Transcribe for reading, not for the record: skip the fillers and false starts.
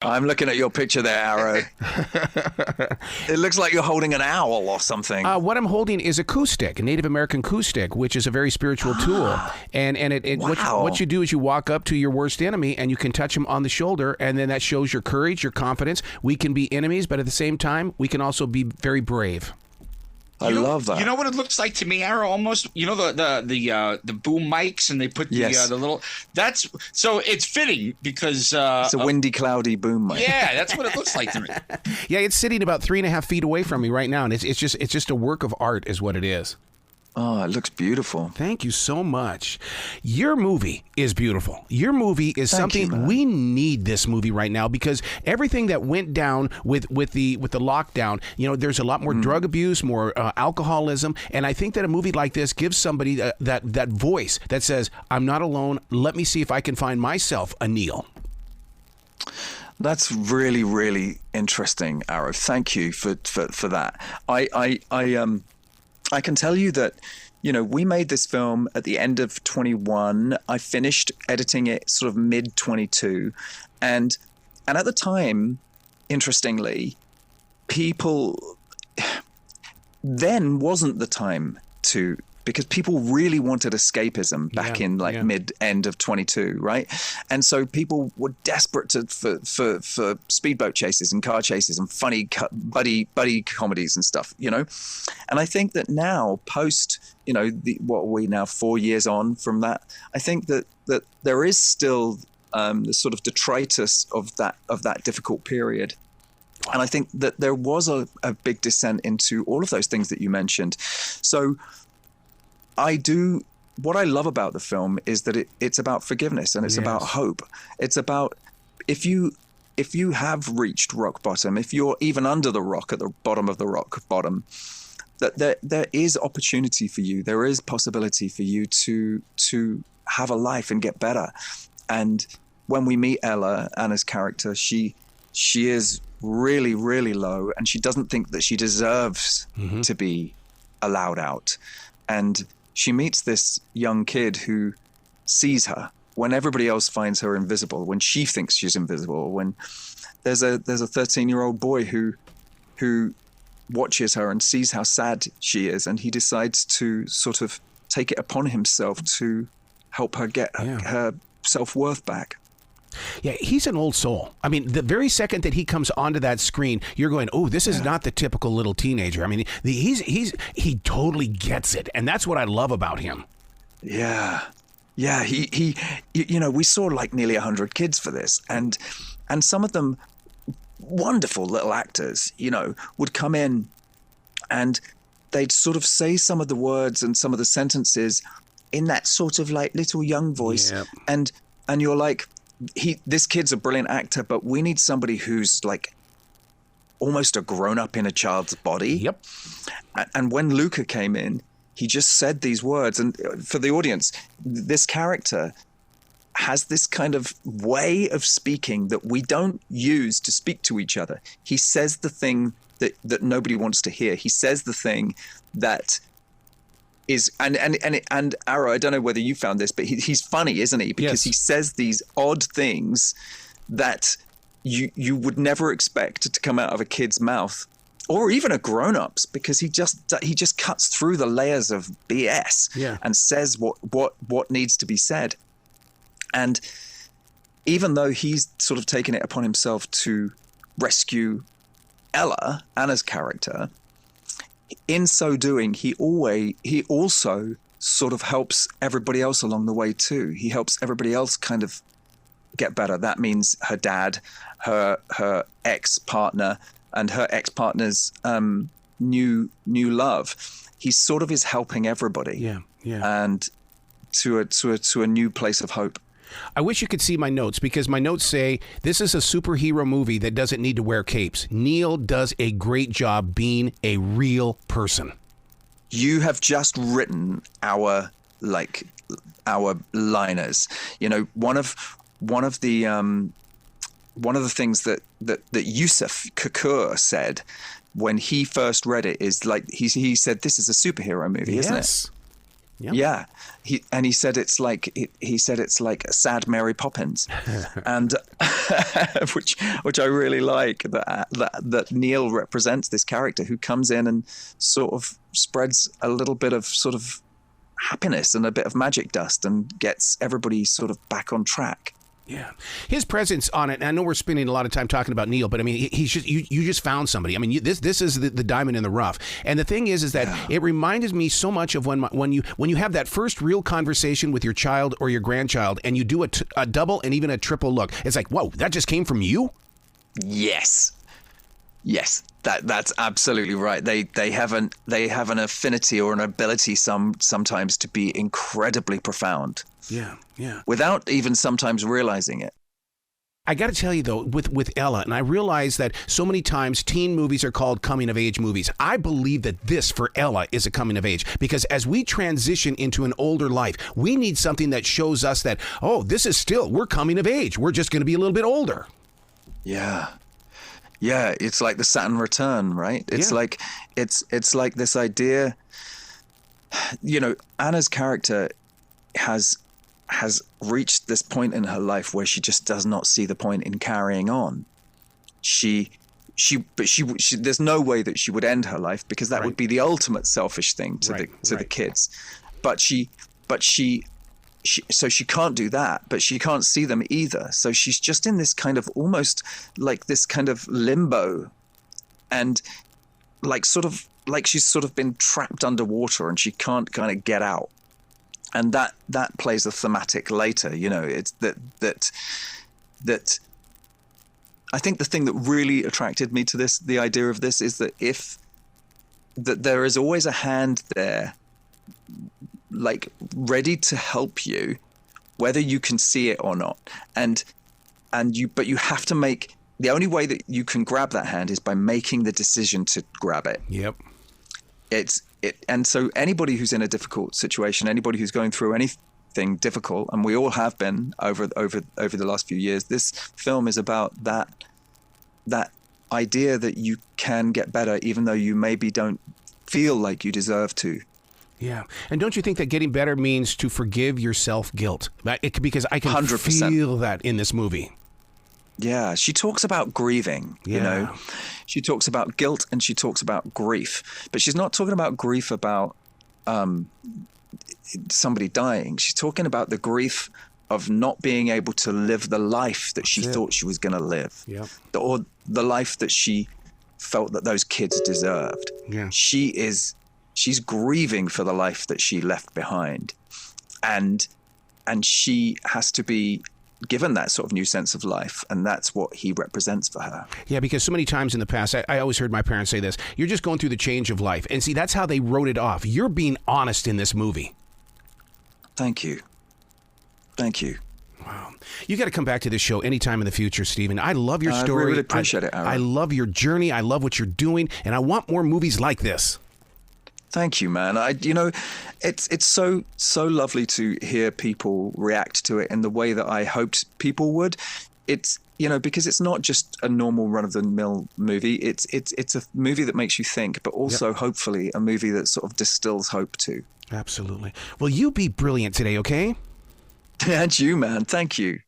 I'm looking at your picture there, Arrow. It looks like you're holding an owl or something. What I'm holding is a coup stick, a Native American coup stick, which is a very spiritual tool. And Wow. what you do is you walk up to your worst enemy and you can touch him on the shoulder, and then that shows your courage, your confidence. We can be enemies, but at the same time, we can also be very brave. I love that. You know what it looks like to me, Arrow? Almost, you know the boom mics, and they put the little. That's so it's fitting because it's a windy, cloudy boom mic. Yeah, that's what it looks like to me. Yeah, it's sitting about 3.5 feet away from me right now, and it's just a work of art, is what it is. Oh, it looks beautiful. Thank you so much. Your movie is beautiful. Your movie is something we need this movie right now because everything that went down with the lockdown, you know, there's a lot more drug abuse, more alcoholism, and I think that a movie like this gives somebody that voice that says, I'm not alone. Let me see if I can find myself a Neil. That's really, really interesting, Arrow. Thank you for that. I can tell you that, you know, we made this film at the end of 21. I finished editing it sort of mid 22. And at the time, interestingly, people then wasn't the time to, because people really wanted escapism back in mid-end of 22, right? And so people were desperate for speedboat chases and car chases and funny buddy comedies and stuff, you know? And I think that now, post, you know, what are we now, 4 years on from that? I think that there is still the sort of detritus of that difficult period. And I think that there was a big descent into all of those things that you mentioned. So what I love about the film is that it's about forgiveness and it's about hope. It's about if you have reached rock bottom, if you're even under the rock, at the bottom of the rock bottom, that there is opportunity for you. There is possibility for you to have a life and get better. And when we meet Anna's character, she is really, really low, and she doesn't think that she deserves to be allowed out. And she meets this young kid who sees her when everybody else finds her invisible, when she thinks she's invisible, when there's a 13-year-old boy who watches her and sees how sad she is, and he decides to sort of take it upon himself to help her get her self-worth back. Yeah, he's an old soul. I mean, the very second that he comes onto that screen, you're going, "Oh, this is not the typical little teenager." I mean, he totally gets it, and that's what I love about him. Yeah, he you know, we saw like nearly 100 kids for this, and some of them wonderful little actors, you know, would come in and they'd sort of say some of the words and some of the sentences in that sort of like little young voice, and you're like, this kid's a brilliant actor, but we need somebody who's like almost a grown-up in a child's body. Yep. And when Luca came in, he just said these words. And for the audience, this character has this kind of way of speaking that we don't use to speak to each other. He says the thing that nobody wants to hear. He says the thing that is, and Arrow, I don't know whether you found this, but he's funny, isn't he? Because he says these odd things that you would never expect to come out of a kid's mouth, or even a grown-up's, because he just cuts through the layers of BS and says what needs to be said. And even though he's sort of taken it upon himself to rescue Anna's character, in so doing, he also sort of helps everybody else along the way too. He helps everybody else kind of get better. That means her dad, her ex-partner, and her ex-partner's new love. He sort of is helping everybody. And to a new place of hope. I wish you could see my notes, because my notes say this is a superhero movie that doesn't need to wear capes. Neil does a great job being a real person. You have just written our liners. You know, one of the things that Yusuf Kakur said when he first read it is like he said, this is a superhero movie, isn't it? Yep. Yeah, he said it's like he said it's like a sad Mary Poppins, and which I really like that Neil represents this character who comes in and sort of spreads a little bit of sort of happiness and a bit of magic dust and gets everybody sort of back on track. Yeah, his presence on it. And I know we're spending a lot of time talking about Neil, but I mean, he's just you just found somebody. I mean, this is the diamond in the rough. And the thing is that it reminded me so much of when you have that first real conversation with your child or your grandchild, and you do a double and even a triple look. It's like, whoa, that just came from you. Yes, that's absolutely right. They have an affinity or an ability sometimes to be incredibly profound. Yeah. Without even sometimes realizing it. I got to tell you, though, with Ella, and I realize that so many times teen movies are called coming-of-age movies. I believe that this, for Ella, is a coming-of-age. Because as we transition into an older life, we need something that shows us that, oh, we're coming of age. We're just going to be a little bit older. Yeah, it's like the Saturn return, right? It's like it's like this idea, Anna's character has reached this point in her life where she just does not see the point in carrying on. She there's no way that she would end her life, because that would be the ultimate selfish thing to the kids. So she can't do that, but she can't see them either. So she's just in this kind of almost like this kind of limbo, and like she's sort of been trapped underwater and she can't kind of get out. And that plays a thematic later, it's that I think the thing that really attracted me to the idea of this is that that there is always a hand there, like ready to help you, whether you can see it or not. But you have to make, the only way that you can grab that hand is by making the decision to grab it. Yep. And so anybody who's in a difficult situation, anybody who's going through anything difficult, and we all have been over the last few years, this film is about that idea that you can get better, even though you maybe don't feel like you deserve to. Yeah. And don't you think that getting better means to forgive yourself guilt? Because I can 100%. feel that in this movie. Yeah, she talks about grieving, She talks about guilt and she talks about grief. But she's not talking about grief about somebody dying. She's talking about the grief of not being able to live the life that she thought she was going to live. Yeah. Or the life that she felt that those kids deserved. Yeah. She's grieving for the life that she left behind. And she has to be given that sort of new sense of life, and that's what he represents for her. Yeah, because so many times in the past, I always heard my parents say this, you're just going through the change of life. And see, that's how they wrote it off. You're being honest in this movie. Thank you. Wow. You got to come back to this show anytime in the future, Stephen. I love your story. I really appreciate it, Aaron. I love your journey. I love what you're doing, and I want more movies like this. Thank you, man. It's so lovely to hear people react to it in the way that I hoped people would. It's because it's not just a normal run-of-the-mill movie. It's a movie that makes you think, but also hopefully a movie that sort of distills hope too. Absolutely. Well, you be brilliant today, okay? And you, man. Thank you.